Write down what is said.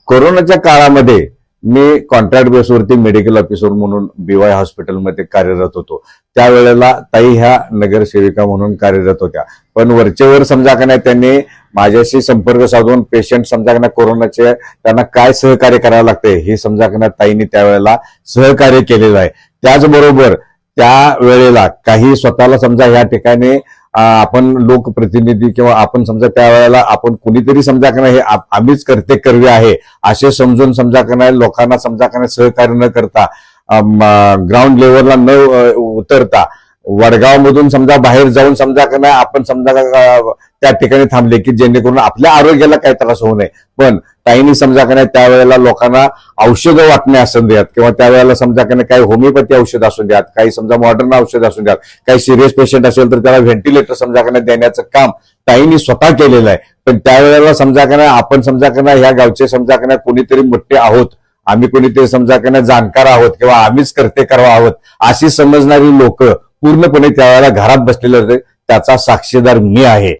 कोरोनाच्या काळामध्ये मी contract बेसवरती medical officer म्हणून BY हॉस्पिटलमध्ये कार्यरत होतो. त्यावेळेला ताई ह्या नगरसेविका म्हणून कार्यरत होत्या. पण वरचेवर समजा का नाही त्यांनी माझ्याशी संपर्क साधून पेशंट समजा का नाही कोरोनाचे त्यांना काय सहकार्य करावं लागते हे समजा का नाही ताईंनी त्यावेळेला सहकार्य केलेलं आहे. त्याचबरोबर त्या वेळेला काही स्वतःला समजा ह्या ठिकाणी आपण लोकप्रतिनिधी किंवा आपण समजा त्यावेळेला आपण कुणीतरी समजा का नाही हे आम्हीच कर्तव्य आहे असे समजून समजा का नाही लोकांना समजा का नाही सहकार्य न करता ग्राउंड लेवलला न उतरता वडगाव मधून समजा बाहेर जाऊन समजा का नाही आपण समजा त्या ठिकाणी थांबले की जेणेकरून आपल्या आरोग्याला काही त्रास होऊ नये. पण ताईंनी समजा का नाही त्यावेळेला लोकांना औषधं वाटणे असू द्यात किंवा त्यावेळेला समजा का नाही काही होमिओपॅथी औषध असू द्यात, काही समजा मॉडर्न औषध असू द्यात, काही सिरियस पेशंट असेल तर त्याला व्हेंटिलेटर समजा का नाही देण्याचं काम ताईंनी स्वतः केलेलं आहे. पण त्यावेळेला समजा का नाही आपण समजा का नाही ह्या गावचे समजा का नाही कोणीतरी मोठे आहोत, आम्ही कोणीतरी समजा का नाही जाणकार आहोत किंवा आम्हीच कर्ते आहोत अशी समजणारी लोक पूर्णपणे त्यावेळेला घरात बसलेले होते. त्याचा साक्षीदार मी आहे.